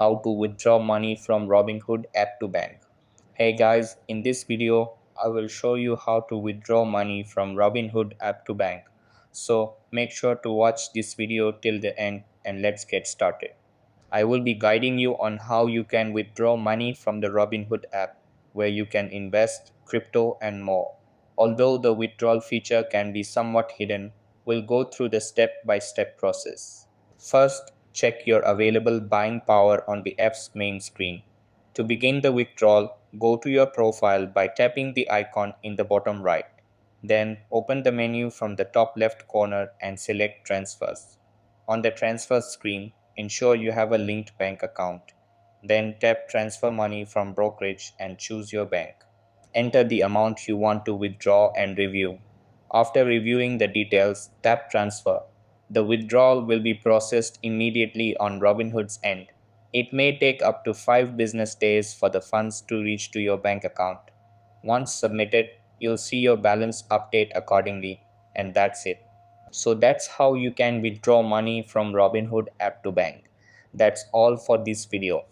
how to withdraw money from Robinhood app to bank. Hey guys, in this video, I will show you how to withdraw money from Robinhood app to bank. So make sure to watch this video till the end and let's get started. I will be guiding you on how you can withdraw money from the Robinhood app, where you can invest, crypto, and more. Although the withdrawal feature can be somewhat hidden, we'll go through the step-by-step process. First, check your available buying power on the app's main screen. To begin the withdrawal, go to your profile by tapping the icon in the bottom right. Then open the menu from the top left corner and select Transfers. On the transfer screen, ensure you have a linked bank account. Then tap Transfer Money from Brokerage and choose your bank. Enter the amount you want to withdraw and review. After reviewing the details, tap Transfer. The withdrawal will be processed immediately on Robinhood's end. It may take up to 5 business days for the funds to reach to your bank account. Once submitted, you'll see your balance update accordingly, and that's it. So that's how you can withdraw money from Robinhood app to bank. That's all for this video.